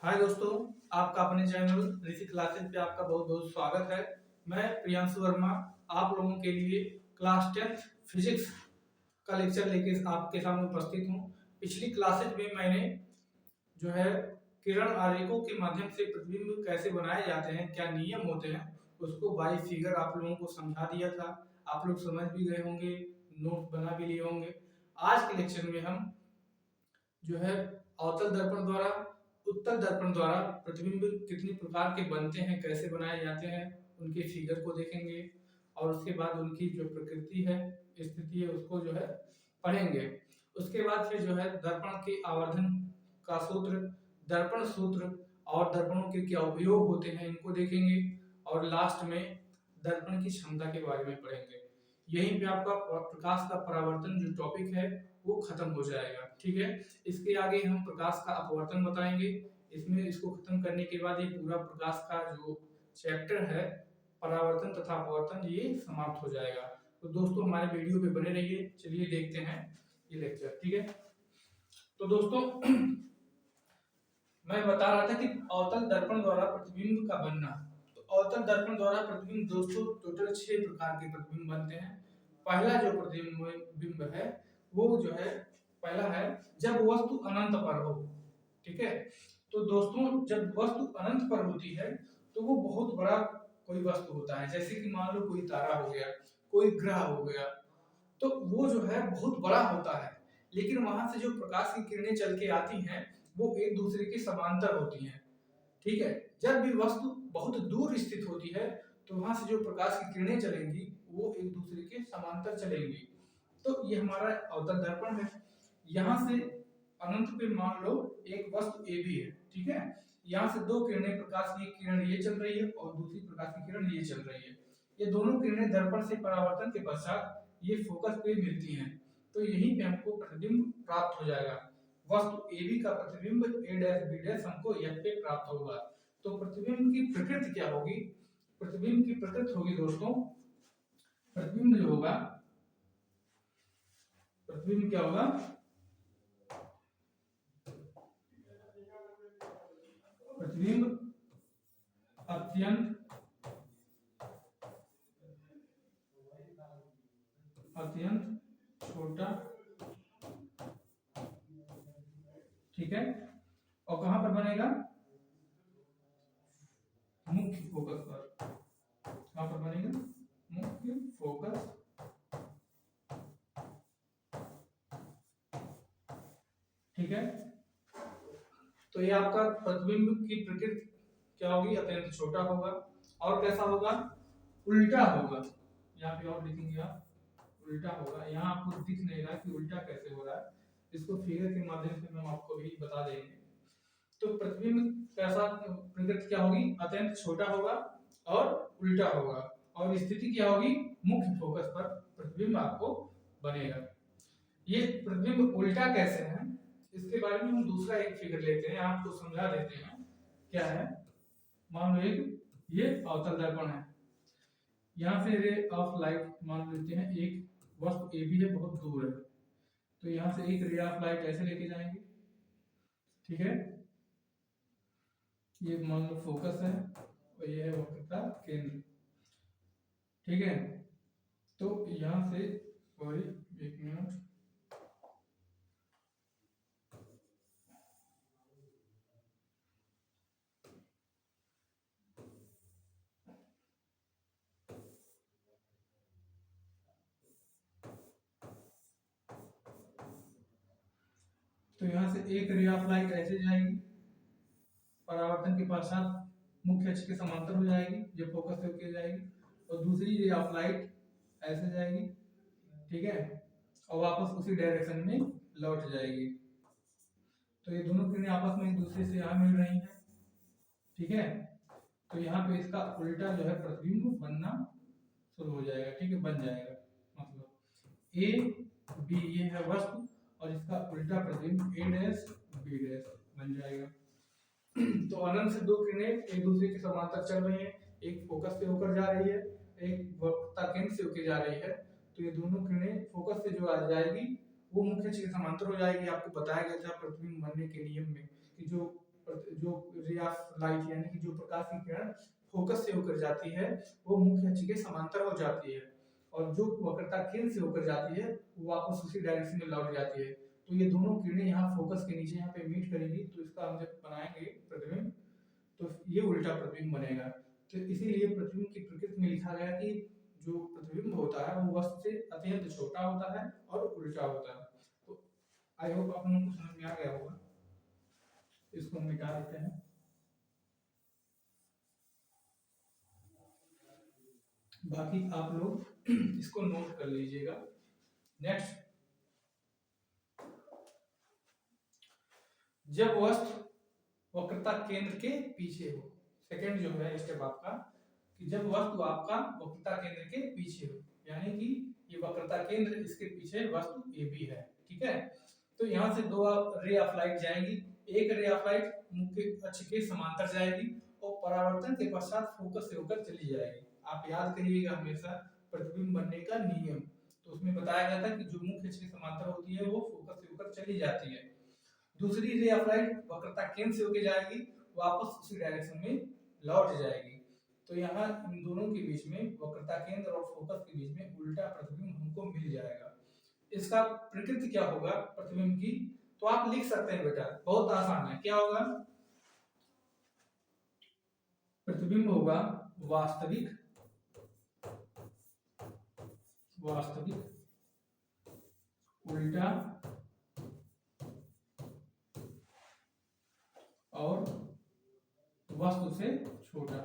हाय दोस्तों, आपका अपने चैनल ऋषि क्लासेस पे आपका बहुत बहुत स्वागत है। मैं प्रियांशु वर्मा आप लोगों के लिए क्लास 10 फिजिक्स का लेक्चर लेके आपके सामने उपस्थित हूँ। पिछली क्लासेज में मैंने जो है किरण आरेखों के माध्यम से प्रतिबिंब कैसे बनाए जाते हैं, क्या नियम होते हैं, उसको बाई फिगर आप लोगों को समझा दिया था। आप लोग समझ भी गए होंगे, नोट बना भी लिए होंगे। आज के लेक्चर में हम जो है अवतल दर्पण द्वारा, उत्तल दर्पण द्वारा प्रतिबिंब कितनी प्रकार के बनते हैं, कैसे बनाए जाते हैं, उनके फिगर को देखेंगे और उसके बाद उनकी जो प्रकृति है, स्थिति है, उसको जो है पढ़ेंगे। उसके बाद फिर जो है दर्पण के आवर्धन का सूत्र, दर्पण सूत्र और दर्पणों के क्या उपयोग होते हैं, इनको देखेंगे और लास्ट में दर्पण की क्षमता के बारे में पढ़ेंगे। यहीं पे आपका प्रकाश का परावर्तन जो टॉपिक है वो खत्म हो जाएगा। ठीक है, इसके आगे हम प्रकाश का अपवर्तन बताएंगे। इसमें इसको खत्म करने के बाद ये पूरा प्रकाश का जो चैप्टर है परावर्तन तथा अपवर्तन ये समाप्त हो जाएगा। तो दोस्तों हमारे वीडियो पे बने रहिए। चलिए देखते हैं ये लेक्चर। ठीक है, तो दोस्तों मैं बता रहा था कि अवतल दर्पण द्वारा प्रतिबिंब का बनना। तो अवतल दर्पण द्वारा प्रतिबिंब दोस्तों टोटल 6 प्रकार के प्रतिबिंब बनते हैं। पहला जो प्रतिबिंब है वो जो है पहला है जब वस्तु अनंत पर हो। ठीक है, तो दोस्तों जब वस्तु अनंत पर होती है तो वो बहुत बड़ा कोई वस्तु होता है, जैसे कि मान लो कोई तारा हो गया, कोई ग्रह हो गया, तो वो जो है बहुत बड़ा होता है, लेकिन वहां से जो प्रकाश की किरणें चल के आती हैं वो एक दूसरे के समांतर होती हैं। ठीक है, जब भी वस्तु बहुत दूर स्थित होती है तो वहां से जो प्रकाश की किरणें चलेंगी वो एक दूसरे के समांतर चलेंगी। तो ये हमारा अवतल दर्पण है। यहाँ से अनंत पे मान लो एक वस्तु ए भी है। ठीक है, यहाँ से दो किरणें, प्रकाश की किरण ये चल रही है और दूसरी प्रकाश की किरण ये चल रही है। ये दोनों किरणें दर्पण से परावर्तन के पश्चात ये फोकस पे मिलती हैं, तो यहीं पे हमको प्रतिबिंब प्राप्त हो जाएगा। वस्तु ए बी का प्रतिबिंब ए डैश बी डैश हमको एफ पे प्राप्त होगा। तो प्रतिबिंब की प्रकृति क्या होगी? प्रतिबिंब की प्रकृति होगी दोस्तों, प्रतिबिंब जो होगा, प्रतिबिंब क्या होगा? प्रतिबिंब अत्यंत अत्यंत छोटा। ठीक है, और कहां पर बनेगा? मुख्य फोकस पर। कहां पर बनेगा? मुख्य फोकस। ठीक है, तो ये आपका प्रतिबिंब की प्रकृति क्या होगी? अत्यंत छोटा होगा। और कैसा होगा? उल्टा होगा। यहाँ पे और लिखेंगे आप, उल्टा होगा। यहाँ आपको दिख नहीं रहा कि उल्टा कैसे हो रहा है, इसको फिगर के माध्यम से हम आपको भी बता देंगे। तो प्रतिबिंब कैसा, प्रकृति क्या होगी? अत्यंत छोटा होगा और उल्टा होगा। और स्थिति क्या होगी? मुख्य फोकस पर प्रतिबिंब आपको बनेगा। ये प्रतिबिंब उल्टा कैसे है इसके बारे में हम दूसरा एक फिगर लेते हैं, आपको समझा देते हैं क्या है। मान लो एक ये अवतल दर्पण है, यहाँ से रे ऑफ लाइट मान लेते हैं, एक वस्तु ए बी है, बहुत दूर है, तो यहाँ से एक रे ऑफ लाइट ऐसे लेके जाएंगे। ठीक है, ये मान लो फोकस है और ये है वक्र का केंद्र। ठीक है, तो यहाँ से सॉरी एक मिनट, तो यहाँ से एक रे ऑफ लाइट ऐसे जाएगी, परावर्तन के पश्चात मुख्य अक्ष के समांतर हो जाएगी, जो फोकस से होकर जाएगी, और दूसरी रे ऑफ लाइट ऐसे जाएगी। ठीक है, और वापस उसी डायरेक्शन में लौट जाएगी। तो ये दोनों किरणें आपस में एक दूसरे से यहाँ मिल रही हैं। ठीक है, तो यहाँ पे इसका उल्टा जो है प्रतिबिंब बनना शुरू हो जाएगा। ठीक है, बन जाएगा, मतलब ए बी ये है वस्तु और इसका उल्टा प्रतिबिंब ए डैश बी डैश बन जाएगा। तो अनंत से दो किरणें एक दूसरे के समांतर चल रही हैं, एक फोकस से होकर जा रही है, एक वक्रता केंद्र से होकर जा रही है। तो ये दोनों किरणें फोकस से जो आ जाएगी वो मुख्य अक्ष के समांतर हो जाएगी। आपको बताया गया था प्रतिबिंब बनने के नियम में कि जो जो रे ऑफ लाइट यानी कि जो प्रकाश की किरण फोकस से होकर जाती है वो मुख्य अक्ष के समांतर हो जाती है, और जो वक्रता केंद्र से होकर जाती है वो वापस उसी डायरेक्शन में लौट जाती है। तो ये दोनों किरणें यहाँ फोकस के नीचे यहाँ पे मीट करेंगी, तो इसका हम जब बनाएंगे प्रतिबिंब तो ये उल्टा प्रतिबिंब बनेगा। तो इसीलिए प्रतिबिंब की प्रकृति में लिखा गया कि जो प्रतिबिंब होता है वो वस्तु से अत्यंत छोटा होता है और उल्टा होता है। तो आई होप आप लोगों को समझ में आ गया होगा। इसको हम मिटा देते हैं। बाकी आप लोग इसको नोट कर लीजिएगा। नेक्स्ट, जब वस्तु वक्रता केंद्र के पीछे हो, सेकंड जो है स्टेप आपका, कि जब वस्तु आपका वक्रता केंद्र के पीछे हो, यानी कि ये वक्रता केंद्र, इसके पीछे वस्तु AB है, ठीक है। तो यहाँ से दो रे ऑफ लाइट जाएंगी, एक रे ऑफ लाइट मुख्य अक्ष के समांतर जाएगी और परावर्तन के पश्चात फोकस से होकर चली जाएगी। आप याद करिएगा हमेशा प्रतिबिंब बनने का नियम, तो उसमें बताया गया था कि जो मुख्य अक्ष के समांतर होती है वो फोकस से होकर चली जाती है। दूसरी रे ऑफ लाइट वक्रता केंद्र से होकर जाएगी, वापस उसी डायरेक्शन में लौट जाएगी। तो यहाँ इन दोनों के बीच में, वक्रता केंद्र और फोकस के बीच में उल्टा प्रतिबिंब हमको मिल जाएगा। इसका प्रकृति क्या होगा प्रतिबिंब की, तो आप लिख सकते हैं बेटा, बहुत आसान है। क्या होगा? प्रतिबिंब होगा वास्तविक उल्टा और वस्तु से छोटा।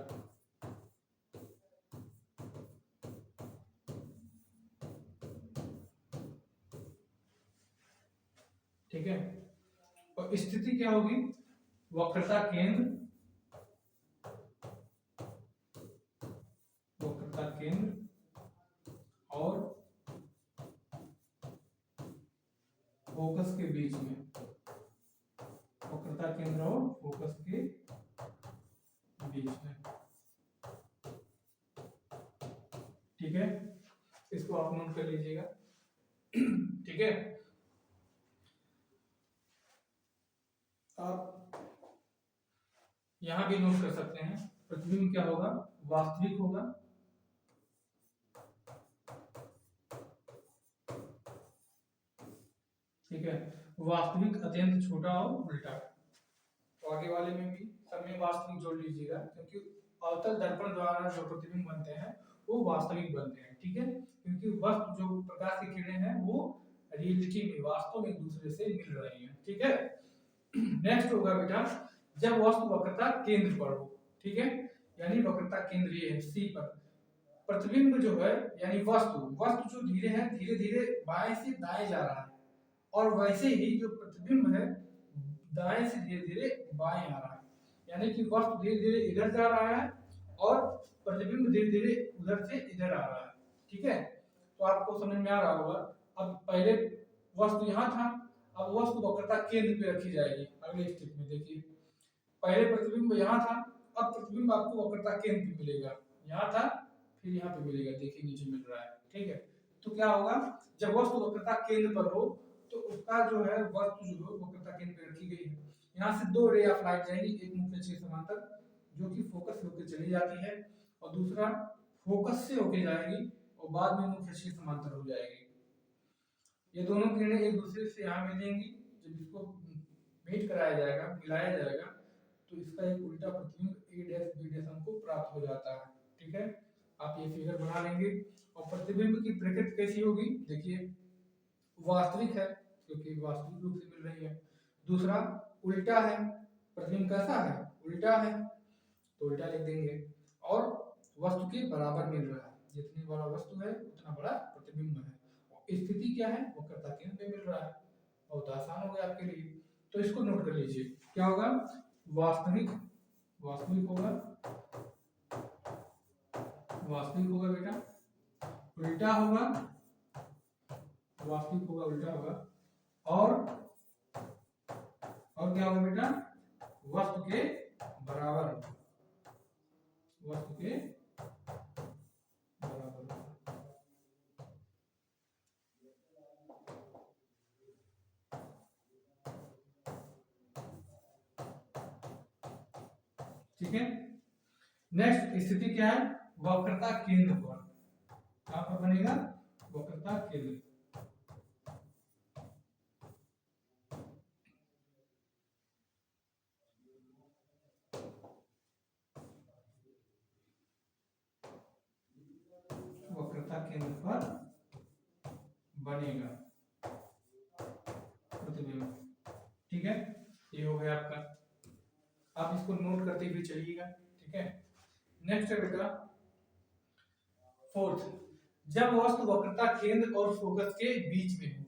ठीक है, और स्थिति क्या होगी? वक्रता केंद्र और फोकस के बीच में, वक्रता केंद्र और फोकस के बीच में। ठीक है, इसको आप नोट कर लीजिएगा। ठीक है, आप यहां भी नोट कर सकते हैं। प्रतिबिंब क्या होगा? वास्तविक होगा ठीक है, वास्तविक अत्यंत छोटा और उल्टा। तो आगे वाले में भी सब में वास्तविक जोड़ लीजिएगा, क्योंकि अवतल दर्पण द्वारा जो प्रतिबिंब बनते हैं वो वास्तविक बनते हैं। ठीक है, क्योंकि वस्तु जो प्रकाश की किरणें हैं वो रियलिटी में, वास्तव में एक दूसरे से मिल रही हैं। ठीक है, नेक्स्ट होगा बेटा, जब वस्तु वक्रता केंद्र पर हो। ठीक है, यानी वक्रता केंद्र ये है C पर, प्रतिबिंब जो है यानी वस्तु जो धीरे है, धीरे धीरे बाएं से दाएं जा रहा है, और वैसे ही जो प्रतिबिंब है दाएं से धीरे धीरे बाएं आ रहा है, यानी कि वस्तु धीरे धीरे इधर जा रहा है और प्रतिबिंब धीरे धीरे उधर से इधर आ रहा है। ठीक है, तो आपको समझ में आ रहा होगा। अब पहले वस्तु यहाँ था, अब वस्तु वक्रता केंद्र पे रखी जाएगी। अगले स्टेप में देखिए, पहले प्रतिबिंब यहाँ था, अब प्रतिबिंब आपको वक्रता केंद्र पे मिलेगा। यहाँ था फिर यहाँ पे मिलेगा, देखिए नीचे मिल रहा है। ठीक है, तो क्या होगा, जब वस्तु वक्रता केंद्र पर हो तो उसका जो है वस्तु जो है वक्रता केंद्र पे रखी गई है। यहाँ से दो रे ऑफ लाइट जाएंगी, एक मुख्य अक्ष के समांतर जो कि फोकस से होकर चली जाती है, और दूसरा फोकस से होकर जाएगी और बाद में मुख्य अक्ष के समांतर हो जाएगी। ये दोनों किरणें एक दूसरे से यहाँ मिलेंगी, जब इसको मीट कराया जाएगा, मिलाया जाएगा, तो इसका एक उल्टा प्रतिबिंब A डैश B डैश हमको प्राप्त हो जाता है। ठीक है, आप ये फिगर बना लेंगे। और प्रतिबिंब की प्रकृति कैसी होगी? देखिए, वास्तविक है क्योंकि वास्तविक रूप से मिल रही है। दूसरा उल्टा है, प्रतिबिंब कैसा है? उल्टा है, तो उल्टा लिख देंगे। और वस्तु के बराबर मिल रहा है, जितनी बड़ा वस्तु है उतना बड़ा प्रतिबिंब है। स्थिति क्या है? वक्रता केंद्र पे मिल रहा है। बहुत आसान हो गया आपके लिए, तो इसको नोट कर लीजिए। क्या होगा? वास्तविक होगा, वास्तविक होगा बेटा, उल्टा होगा, वास्तविक होगा, उल्टा होगा, और क्या होगा बेटा? वस्तु के बराबर होगा, वस्तु के बराबर होगा। ठीक है। नेक्स्ट स्थिति क्या है, वक्रता केंद्र पर, कहां पर बनेगा, वक्रता केंद्र। वक्रता केंद्र पर बनेगा प्रतिबिंब, ठीक है। ये हो गया आपका, आप इसको नोट करते हुए चलिएगा, ठीक है। नेक्स्ट है बेटा फोर्थ, जब वस्तु वक्रता केंद्र और फोकस के बीच में हो,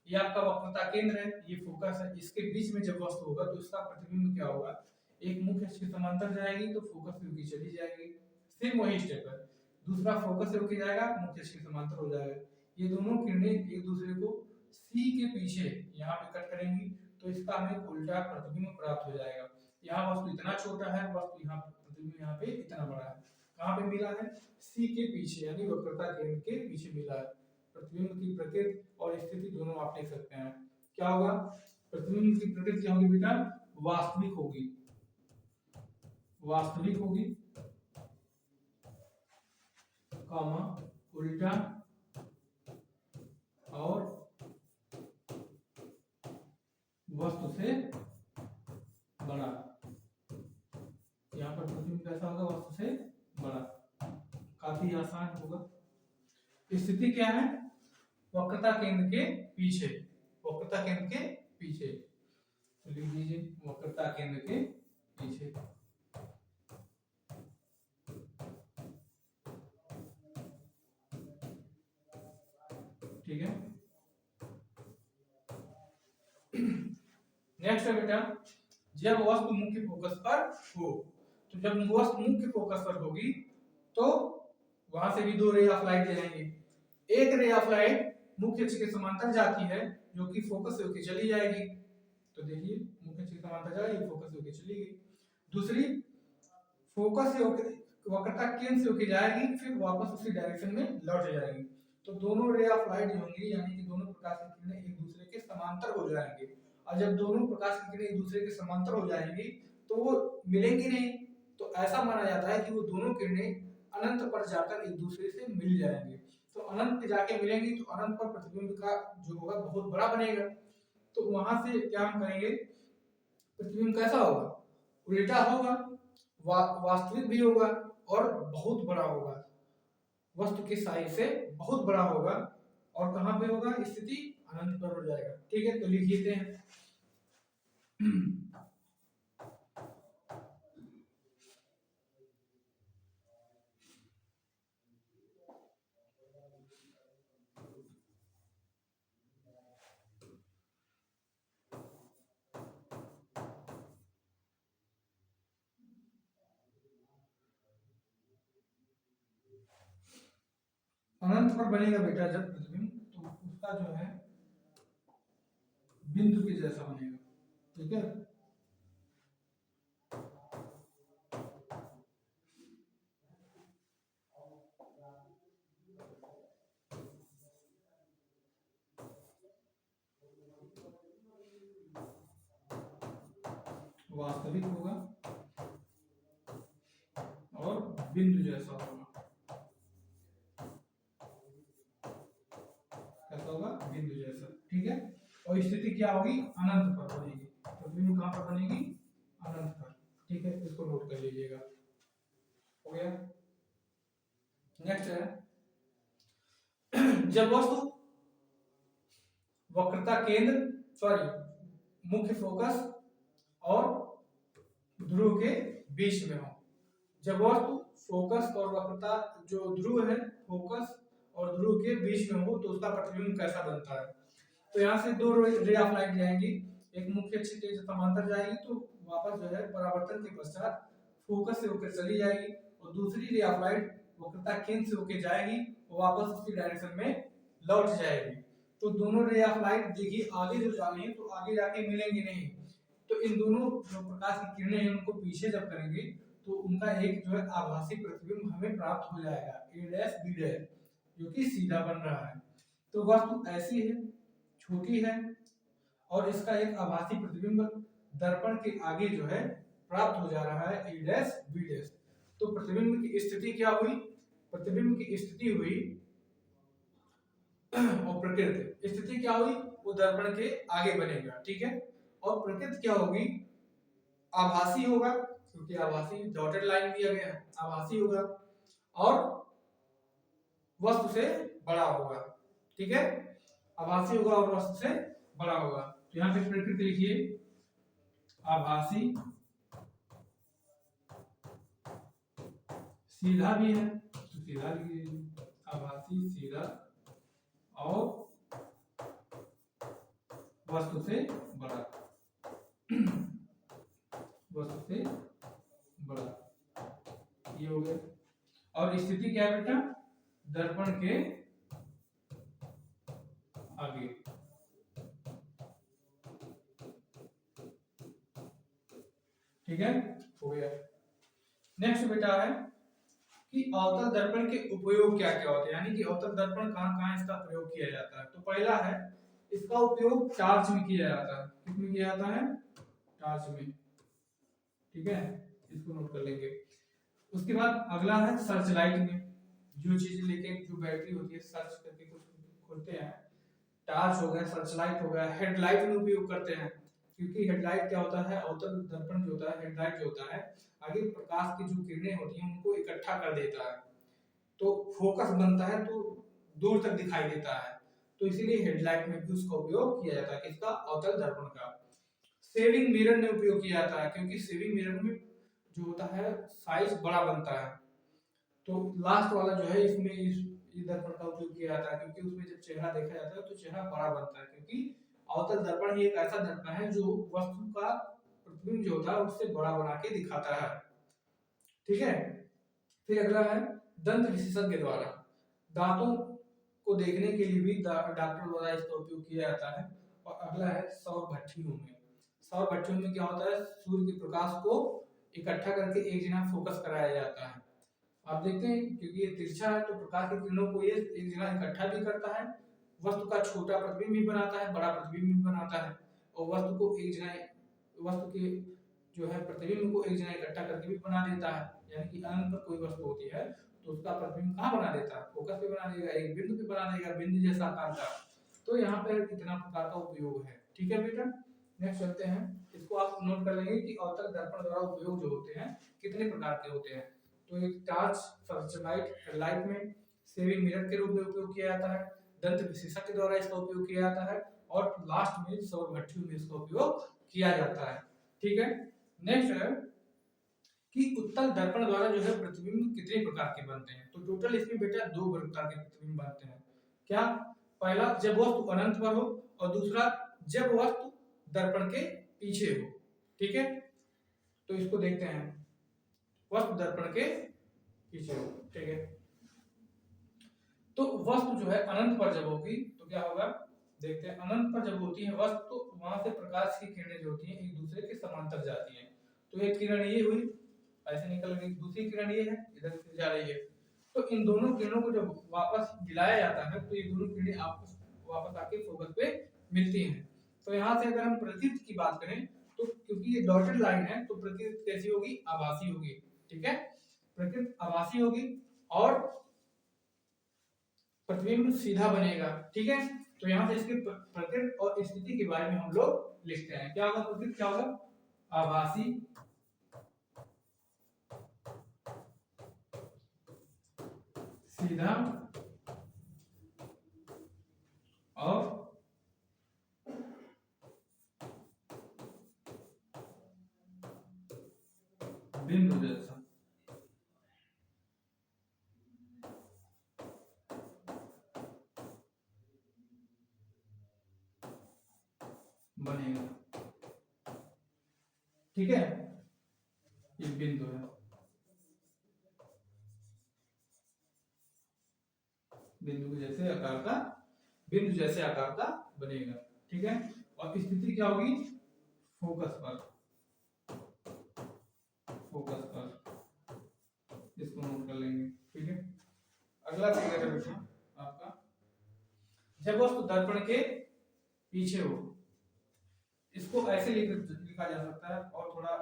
ये आपका वक्रता केंद्र है, ये फोकस है, इसके बीच में जब वस्तु होगा तो इसका प्रतिबिंब क्या होगा, एक मुख्य अक्ष के समांतर जाएगी तो फोकस से होकर चली जाएगी, सेम वही स्टेप है। दूसरा फोकस से होकर जाएगा, मुख्य अक्ष के समांतर हो जाएगा। ये दोनों किरणें एक दूसरे को सी के पीछे यहाँ पे कट करेंगी तो इसका हमें उल्टा प्रतिबिंब प्राप्त हो जाएगा। यहाँ वस्तु इतना छोटा है, वस्तु यहाँ प्रतिबिंब यहाँ पे इतना बड़ा है। कहाँ पे मिला है, सी के पीछे, यानी वक्रता केंद्र के पीछे मिला है। प्रतिबिंब की प्रकृति और स्थिति दोनों आप देख सकते हैं। क्या होगा, प्रतिबिंब की प्रकृति क्या होगी बेटा, वास्तविक होगी, वास्तविक होगी, कॉमा उल्टा और वस्तु से बड़ा। यहाँ पर प्रतिबिंब कैसा होगा, वस्तु से बड़ा, काफी आसान होगा। स्थिति क्या है, वक्रता केंद्र के पीछे, वक्रता केंद्र के पीछे, तो लिख दीजिए वक्रता केंद्र के पीछे, ठीक है। नेक्स्ट है बेटा, जब वस्तु मुख्य फोकस पर हो, तो जब वस्तु मुख्य फोकस पर होगी तो वहां से भी दो रे ऑफ लाइट जाएंगे। एक रे ऑफ लाइट मुख्य अक्ष के समांतर जाती है जो कि फोकस से होकर चली जाएगी, तो देखिए मुख्य अक्ष के समांतर जाएगी, फोकस से होकर चली गई। दूसरी फोकस से होकर वक्रता केंद्र से होकर जाएगी, फिर वापस उसी डायरेक्शन में लौट जाएगी। तो दोनों रे ऑफ लाइट होंगी, यानी कि दोनों प्रकाश की किरणें एक दूसरे के समांतर हो जाएंगे। और जब दोनों प्रकाश की किरणें एक दूसरे के समांतर हो जाएंगी तो वो मिलेंगी नहीं, तो ऐसा माना जाता है कि वो दोनों किरणें अनंत पर जाकर एक दूसरे से मिल जाएंगे। तो अनंत पे जाके मिलेंगी तो अनंत पर प्रतिबिंब का जो होगा बहुत बड़ा बनेगा। तो वहां से क्या हम करेंगे, प्रतिबिंब कैसा होगा, उल्टा होगा, वास्तविक भी होगा और बहुत बड़ा होगा, वस्तु के साइज से बहुत बड़ा होगा। और कहां पे होगा, स्थिति अनंत पर हो जाएगा, ठीक है। तो लिख लेते हैं अनंत पर बनेगा बेटा जब प्रतिबिंब, तो उसका जो है बिंदु के जैसा बनेगा, ठीक है। वास्तविक होगा और बिंदु जैसा होगा, कैसा होगा, बिंदु जैसा, ठीक है। और स्थिति क्या होगी, अनंत पर बनेगी, तो बिंदु कहां पर बनेगी, अनंत पर, ठीक है। इसको नोट कर लीजिएगा, हो गया। नेक्स्ट है जब वस्तु वक्रता केंद्र मुख्य फोकस और ध्रुव के बीच में हो। जब वस्तु फोकस और वक्रता जो ध्रुव है, फोकस और ध्रुव के बीच में हो तो उसका प्रतिबिंब कैसा बनता है। तो यहाँ से दो रे ऑफ लाइट जाएंगी, एक मुख्य अक्ष के समांतर जाएगी तो वापस जो है परावर्तन के पश्चात फोकस से होकर चली जाएगी, और दूसरी रे ऑफ लाइट वक्रता केंद्र से होकर जाएगी और वापस उसकी डायरेक्शन में लौट जाएगी। तो दोनों रे ऑफ लाइट देखिए आगे जो जा रही है तो आगे जाके मिलेंगे नहीं, तो इन दोनों जो प्रकाश की किरणें हैं उनको पीछे जब करेंगे तो उनका एक जो है आभासी प्रतिबिंब हमें प्राप्त हो जाएगा, a डैश b डैश, जो कि सीधा बन रहा है। तो वस्तु ऐसी है, छोटी है और इसका एक आभासी प्रतिबिंब दर्पण के आगे जो है प्राप्त हो जा रहा है ए डैश बी डैश। तो प्रतिबिंब की स्थिति क्या हुई, प्रतिबिंब की स्थिति हुई और प्रकृति स्थिति क्या हुई, वो दर्पण के आगे बनेगा, ठीक है। और प्रकृति क्या होगी, आभासी होगा, क्योंकि आभासी डॉटेड लाइन दिया गया है, आभासी होगा और वस्तु से बड़ा होगा, ठीक है। आभासी होगा और वस्तु से बड़ा होगा। तो यहाँ पे प्रकृति लिखिए आभासी, सीधा भी है तो सीधा लिखिए, आभासी सीधा और वस्तु से बड़ा, वस्तु से बड़ा, ये हो गया। और स्थिति क्या है बेटा, दर्पण के आगे, ठीक है, हो गया। नेक्स्ट बेटा है कि अवतल दर्पण के उपयोग क्या क्या होते हैं, यानी कि अवतल दर्पण कहाँ कहाँ इसका प्रयोग किया जाता है। तो पहला है इसका उपयोग टार्च में किया जाता है, किसमें किया जाता है, टार्च में, ठीक है, इसको नोट कर लेंगे। उसके बाद अगला है सर्च लाइट में, जो चीज लेके जो बैटरी होती है सर्च करके कुछ खोलते हैं, टार्च हो गया, सर्च लाइट हो गया, हेडलाइट में उपयोग करते हैं, क्योंकि हेडलाइट क्या होता है, अवतल दर्पण जो होता है, हेडलाइट जो होता है आगे प्रकाश की जो किरणें होती हैं उनको इकट्ठा कर देता है, तो फोकस बनता है, तो दूर तक दिखाई देता है, तो इसीलिए हेडलाइट में भी उसका उपयोग किया जाता है, किसका, अवतल दर्पण का। सेविंग मिरर में उपयोग किया जाता है, क्योंकि सेविंग मिरर में जो होता है साइज बड़ा बनता है, तो लास्ट वाला जो है इसमें इस दर्पण का उपयोग किया जाता है, क्योंकि उसमें जब चेहरा देखा जाता है तो चेहरा बड़ा बनता है, क्योंकि अवतल दर्पण ही एक ऐसा दर्पण है जो वस्तु का प्रतिबिंब जो होता है उससे बड़ा बना के दिखाता है, ठीक है। फिर अगला है दंत विशेषज्ञ द्वारा, दांतों को देखने के लिए भी डॉक्टर द्वारा इसका उपयोग किया जाता है। और अगला है सौर भट्टियों में, सौर भट्टियों में क्या होता है, सूर्य के प्रकाश को इकट्ठा करके एक जगह फोकस कराया जाता है। आप देखते हैं क्योंकि ये तिरछा है तो प्रकाश की किरणों को ये एक जगह इकट्ठा भी करता है, वस्तु का छोटा प्रतिबिंब भी बनाता है, बड़ा प्रतिबिंब भी बनाता है, और वस्तु को एक जगह, वस्तु के जो है प्रतिबिंब को एक जगह इकट्ठा करके भी बना देता है, यानी कि अनंत पर कोई वस्तु होती है तो उसका प्रतिबिंब कहाँ बना देता है, फोकस पे बना देगा, एक बिंदु पे बना देगा, बिंदु जैसा आकार का। तो यहाँ पर इतना प्रकार का उपयोग है, ठीक है बेटा। नेक्स्ट चलते हैं, इसको आप नोट कर लेंगे कि अवतल दर्पण द्वारा उपयोग जो होते हैं कितने प्रकार के होते हैं। तो एक टार्च, सर्च लाइट, हेडलाइट में, सेविंग मिरर के रूप में उपयोग किया जाता है, दंत विशेषज्ञ द्वारा इसका उपयोग किया जाता है, और लास्ट में सौर भट्टियों में इसका उपयोग किया जाता है, ठीक है। नेक्स्ट है कि उत्तल दर्पण द्वारा जो है प्रतिबिंब कितने प्रकार के बनते हैं। तो टोटल इसमें बेटा दो प्रकार के प्रतिबिंब बनते हैं। क्या, पहला जब वस्तु अनंत पर हो, और दूसरा जब वस्तु दर्पण के पीछे हो, ठीक है। तो इसको देखते हैं, वस्तु दर्पण के पीछे हो, ठीक है। तो वस्तु जो है अनंत पर जब होगी तो क्या होगा, देखते हैं, अनंत पर जब होती है वस्तु तो वहां से प्रकाश की किरणें जो होती हैं एक दूसरे के समांतर जाती हैं। तो एक किरण ये हुई, ऐसे निकल गई, दूसरी किरण ये है, इधर से जा रही है, तो इन दोनों किरणों को जब वापस मिलाया जाता है तो ये दोनों किरणें आपस वापस आके फोकस पे मिलती हैं। तो यहाँ से अगर हम प्रतीत की बात करें तो क्योंकि ये डॉटेड लाइन है तो प्रतीत कैसी होगी, आभासी होगी, ठीक है, प्रकृत आभासी होगी और प्रतिबिंब सीधा बनेगा, ठीक है। तो यहाँ से इसके प्रकृत और स्थिति के बारे में हम लोग लिखते हैं, क्या होगा, प्रकृत क्या होगा, आभासी, सीधा और बिंदु जैसा, बनेगा, ठीक है। ये बिंदु है, बिंदु के जैसे आकार का, बिंदु जैसे आकार का बनेगा, ठीक है। और स्थिति क्या होगी, फोकस पर, फोकस पर, इसको नोट कर लेंगे, ठीक है। अगला फिगर है बेटा आपका, जब वस्तु दर्पण के पीछे हो, इसको ऐसे लिखा जा सकता है और थोड़ा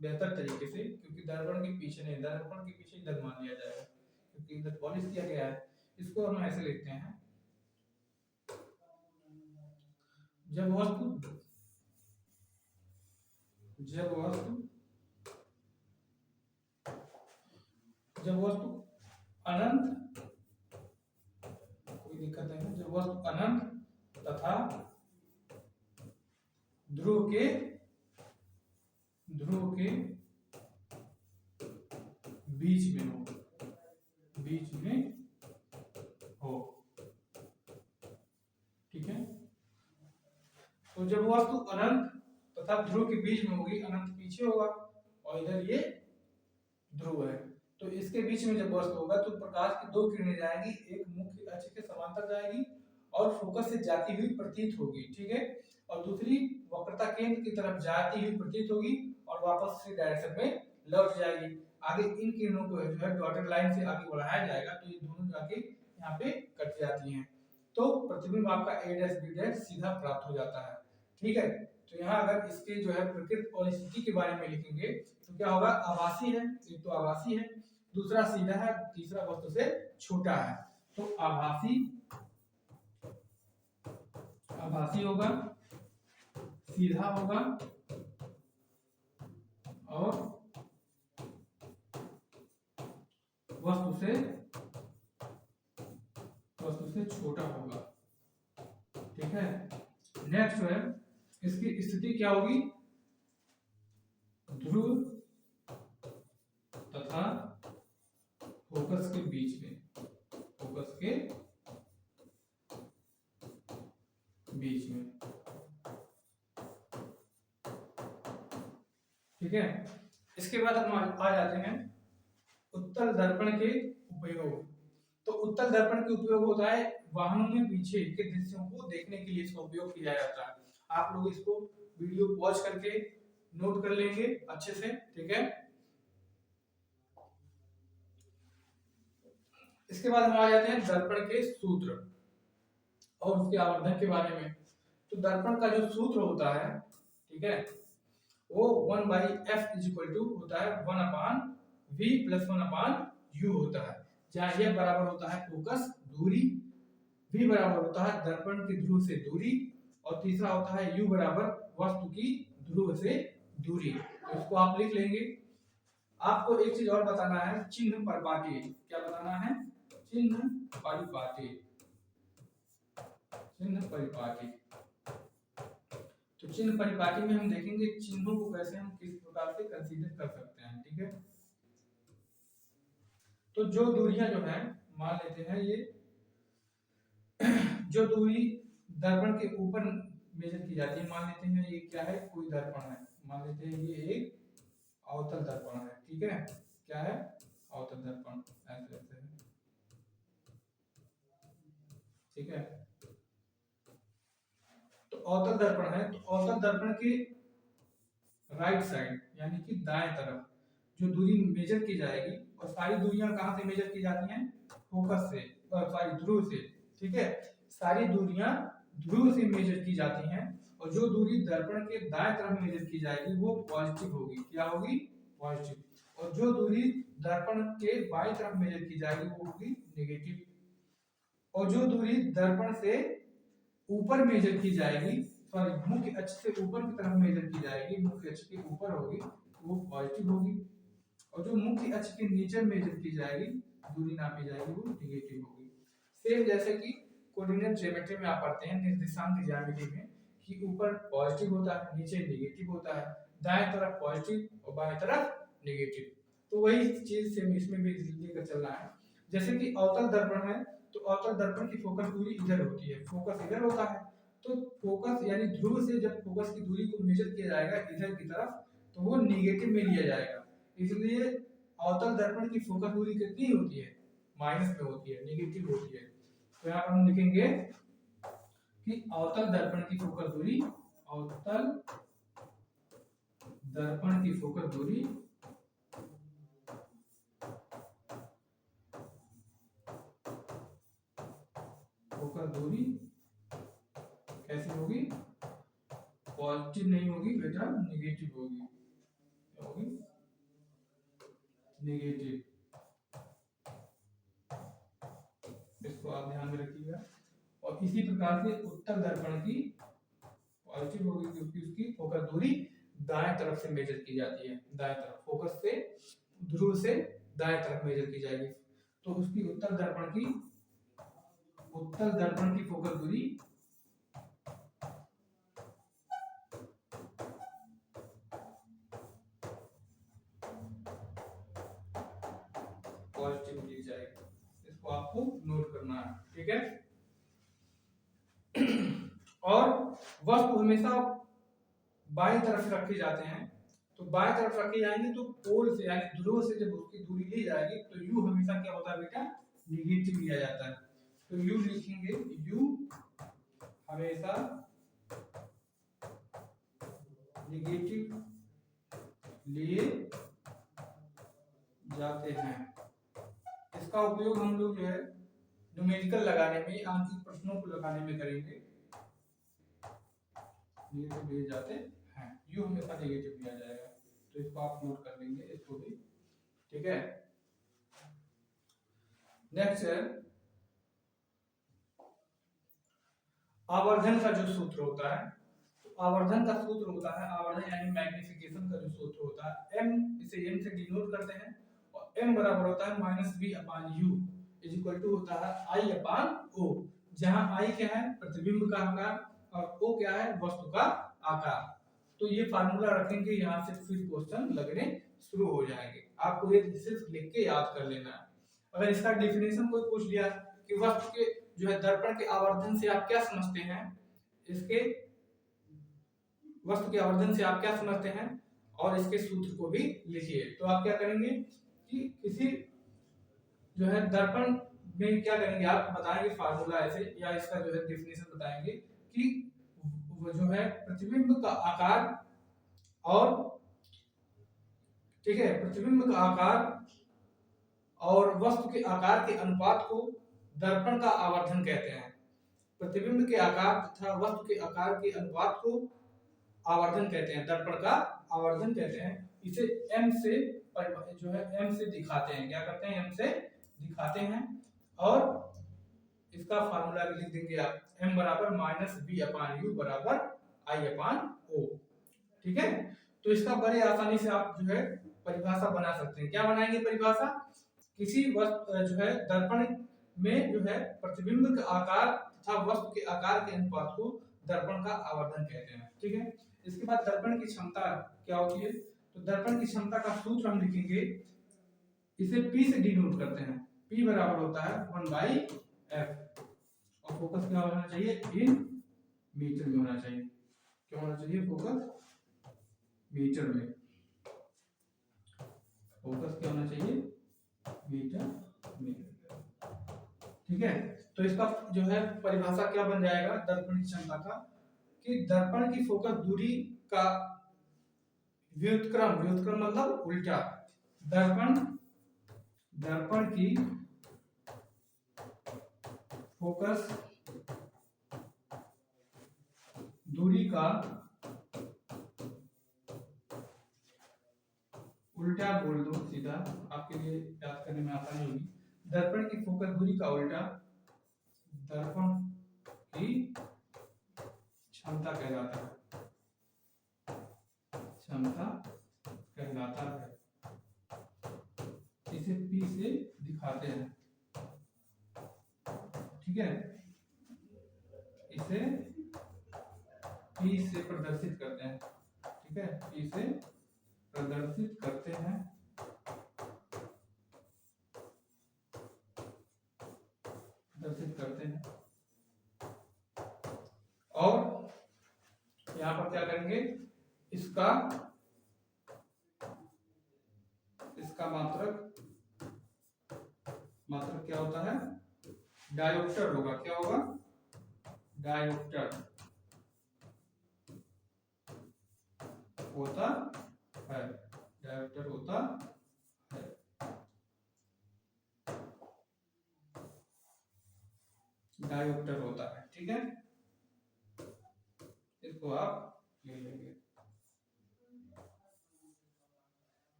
बेहतर तरीके से, क्योंकि दर्पण के पीछे नहीं, दर्पण के पीछे इधर मान लिया जाएगा क्योंकि इधर पॉलिश किया गया है। इसको हम ऐसे लिखते हैं, जब वस्तु अनंत, कोई दिक्कत नहीं है, जब वस्तु अनंत तथा ध्रुव के बीच में हो, ठीक है। तो जब वस्तु अनंत तथा ध्रुव के बीच में होगी, अनंत पीछे होगा और इधर ये ध्रुव है, तो इसके बीच में जब वस्तु होगा तो प्रकाश की दो किरणें जाएगी, एक मुख्य अक्ष के समांतर जाएगी और फोकस से जाती हुई प्रतीत होगी, ठीक है, और दूसरी वक्रता केंद्र की तरफ जाती हुई प्रतीत होगी और वापस उसी डायरेक्शन में लौट जाएगी। आगे इन किरणों को जो है डॉटेड लाइन से आगे बढ़ाया जाएगा तो ये दोनों जाके यहाँ पे कट जाती हैं, तो प्रतिबिंब आपका a' b' सीधा प्राप्त हो जाता है, ठीक है। तो यहाँ अगर इसके जो है प्रकृति और स्थिति के बारे में लिखेंगे तो क्या होगा, आभासी है, एक तो आभासी है, दूसरा सीधा है, तीसरा वस्तु से छोटा है। तो आभासी होगा, सीधा होगा और वस्तु से छोटा होगा, ठीक है। नेक्स्ट है इसकी स्थिति क्या होगी, ध्रुव तथा फोकस के बीच में, ठीक है। इसके बाद हम आ जाते हैं उत्तल दर्पण के उपयोग। तो उत्तल दर्पण के उपयोग होता है वाहनों में पीछे के दृश्यों को देखने के लिए इसका उपयोग किया जाता है। आप लोग इसको वीडियो पॉज करके नोट कर लेंगे अच्छे से, ठीक है। इसके बाद हम आ जाते हैं दर्पण के सूत्र और उसके आवर्धन के बारे में। तो दर्पण का जो सूत्र होता है, ठीक है, वो 1/f होता है 1/v + 1/u होता है, जहाँ यह बराबर होता है फोकस दूरी, v बराबर होता है दर्पण के ध्रुव से दूरी और तीसरा होता है u बराबर वस्तु की ध्रुव से दूरी। तो इसको आप लिख लेंगे। आपको एक चीज और बताना है, चिन्ह परिपाटी। क्या बताना है, चिन्ह परिपाटी। तो चिन्ह परिपाटी में हम देखेंगे चिन्हों को कैसे हम किस प्रकार से कंसीडर कर सकते हैं, ठीक है। तो जो दूरियां जो है, मान लेते हैं ये जो दूरी दर्पण के ऊपर मेजर की जाती है, मान लेते हैं ये क्या है, कोई दर्पण है, मान लेते हैं ये एक अवतल दर्पण है, ठीक है। क्या है, अवतल दर्पण, ऐसे ठीक है। तो अवतल दर्पण है, तो अवतल दर्पण की राइट साइड यानी कि दाएं तरफ जो दूरी मेजर की जाएगी, और सारी दूरियां कहां से मेजर की जाती हैं, फोकस से, सॉरी ध्रुव से, ठीक है। सारी दूरियां ध्रुव से मेजर की जाती हैं और जो दूरी दर्पण के दाएं तरफ मेजर की जाएगी वो पॉजिटिव होगी। क्या होगी, पॉजिटिव। और जो दूरी दर्पण के बाईं तरफ मेजर की जाएगी वो होगी नेगेटिव। और जो दूरी दर्पण से ऊपर मेजर की जाएगी, सॉरी मुख्य अक्ष से ऊपर की तरफ मेजर की जाएगी, मुख्य अक्ष के ऊपर होगी वो पॉजिटिव होगी। और जो मुख्य अक्ष के नीचे मेजर की जाएगी, दूरी नापी जाएगी, वो नेगेटिव होगी। सेम जैसे कि कोऑर्डिनेट ज्योमेट्री में आप पढ़ते हैं निर्देशांक ज्यामिति में कि ऊपर पॉजिटिव होता है, नीचे नेगेटिव होता है, दाएं तरफ पॉजिटिव और बाएं तरफ नेगेटिव। तो वही चीज सेम इसमें भी लेकर चलना है। जैसे कि अवतल दर्पण है, तो अवतल दर्पण की फोकस दूरी इधर होती है, फोकस इधर होता है, तो फोकस यानी ध्रुव से जब फोकस की दूरी को मेजर किया जाएगा इधर की तरफ, तो वो नेगेटिव में लिया जाएगा। इसलिए अवतल दर्पण की फोकस दूरी कितनी होती है, माइनस में होती है, नेगेटिव होती है। तो यहाँ पर हम लिखेंगे कि अवतल दर्पण की फोकस दूरी, अवतल दर्पण की फोकस दूरी कैसी होगी, पॉजिटिव नहीं होगी बेटा, नेगेटिव होगी। नेगेटिव, इसको आप ध्यान में रखिएगा। और इसी प्रकार से उत्तल दर्पण की पॉजिटिव होगी क्योंकि उसकी फोकस दूरी दाएं तरफ से मेजर की जाती है, दाएं तरफ फोकस से ध्रुव से दाएं तरफ मेजर की जाएगी। तो उसकी उत्तल दर्पण की फोकस दूरी पॉजिटिव ली जाएगी, इसको आपको नोट करना है, ठीक है। और वस्तु हमेशा बाईं तरफ रखे जाते हैं, तो बाईं तरफ रखे जाएंगे तो पोल से यानी ध्रुव से जब उसकी दूरी ली जाएगी तो यू हमेशा क्या होता है बेटा, निगेटिव लिया जाता है। तो यू लिखेंगे, यू हमेशा निगेटिव लिए जाते हैं। इसका उपयोग हम लोग जो है न्यूमेरिकल लगाने में, आंशिक प्रश्नों को लगाने में करेंगे। निगेटिव लिए जाते हैं, यू हमेशा नेगेटिव लिया जाएगा, तो इसको आप नोट कर लेंगे, इसको भी, ठीक है। नेक्स्ट है आवर्धन का जो सूत्र होता है, तो आवर्धन का सूत्र होता है, आवर्धन यानी मैग्निफिकेशन का जो सूत्र होता है, m, इसे m से डिनोट करते हैं, और m बराबर होता है -b/u इज इक्वल टू होता है I/O, जहां I क्या है, प्रतिबिंब का आकार, और O क्या है, वस्तु का आकार। तो ये फार्मूला रखेंगे, यहाँ से फिर क्वेश्चन लगने शुरू हो जाएंगे, आपको ये सिर्फ लिख के याद कर लेना है। अगर इसका डेफिनेशन कोई पूछ लिया कि वस्तु के जो है दर्पण के आवर्धन से आप क्या समझते हैं, इसके वस्तु के आवर्धन से आप क्या समझते हैं, और इसके सूत्र को भी लिखिए। तो आप क्या करेंगे कि किसी जो है दर्पण में क्या करेंगे, आप बताएंगे फार्मूला ऐसे, या इसका जो है डेफिनेशन बताएंगे कि वो जो है प्रतिबिंब का आकार, और ठीक है, प्रतिबिंब का आकार और वस्तु के आकार के अनुपात को दर्पण का आवर्धन कहते हैं। प्रतिबिंब के आकार तथा वस्तु के आकार के अनुपात को आवर्धन कहते हैं, दर्पण का आवर्धन कहते हैं। इसे m से जो है m से दिखाते हैं, क्या करते हैं, m से दिखाते हैं। और इसका फार्मूला भी लिख देंगे आप, m बराबर -b/u बराबर I/O, ठीक है। तो इसका बड़े आसानी से आप जो है परिभाषा बना सकते हैं। क्या बनाएंगे परिभाषा, किसी वस्तु जो है दर्पण में जो है प्रतिबिंब का आकार तथा वस्तु के आकार के अनुपात को दर्पण का आवर्धन कहते हैं, ठीक है। इसके बाद दर्पण की क्षमता क्या होती है, तो दर्पण की क्षमता का सूत्र हम लिखेंगे, इसे P से डिनोट करते हैं। P बराबर होता है 1/f, और फोकस क्या होना चाहिए, इन मीटर में होना चाहिए। क्या होना चाहिए, फोकस मीटर में, फोकस क्या होना चाहिए, मीटर में, ठीक है। तो इसका जो है परिभाषा क्या बन जाएगा दर्पण की क्षमता का, कि दर्पण की फोकस दूरी का व्युत्क्रम, व्युत्क्रम मतलब उल्टा, दर्पण की फोकस दूरी का उल्टा बोल दो सीधा, आपके लिए याद करने में आसानी होगी। दर्पण की फोकस दूरी का उल्टा दर्पण की क्षमता कहलाता है, क्षमता कहलाता है। इसे P से दिखाते हैं, ठीक है, इसे P से प्रदर्शित करते हैं, ठीक है, P से प्रदर्शित करते हैं, प्रदर्शित करते हैं। और यहाँ पर क्या करेंगे, इसका मात्रक क्या होता है, डायोप्टर होगा, क्या होगा, डायोप्टर होता है, डायोप्टर होता है, डायोप्टर होता है, ठीक है। इसको आप ले लेंगे।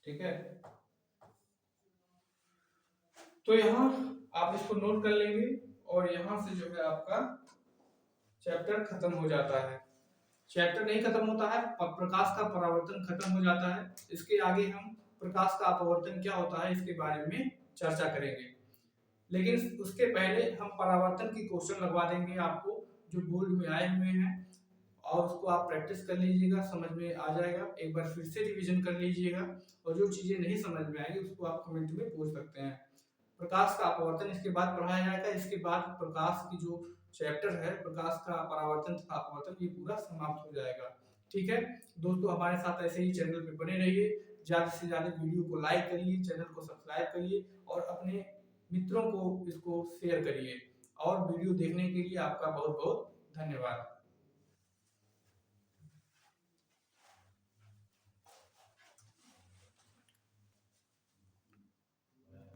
ठीक है, तो यहाँ आप इसको नोट कर लेंगे और यहाँ से जो है आपका चैप्टर खत्म हो जाता है। चैप्टर नहीं खत्म होता है, प्रकाश का परावर्तन खत्म हो जाता है। इसके आगे हम प्रकाश का अपवर्तन क्या होता है इसके बारे में चर्चा करेंगे, लेकिन उसके पहले हम परावर्तन की क्वेश्चन लगवा देंगे आपको जो बोर्ड में आए हुए हैं, और उसको आप प्रैक्टिस कर लीजिएगा, समझ में आ जाएगा। एक बार फिर से रिवीजन कर लीजिएगा और जो चीजें नहीं समझ में आएगी उसको आप कमेंट में पूछ सकते हैं। प्रकाश का अपवर्तन इसके बाद पढ़ाया जाएगा। इसके बाद प्रकाश की जो चैप्टर है प्रकाश का परावर्तन तथा अपवर्तन, ये पूरा समाप्त हो जाएगा। ठीक है दोस्तों, हमारे साथ ऐसे ही चैनल पे बने रहिए, ज्यादा से ज्यादा वीडियो को लाइक करिए, चैनल को सब्सक्राइब करिए और अपने मित्रों को इसको शेयर करिए। और वीडियो देखने के लिए आपका बहुत बहुत धन्यवाद।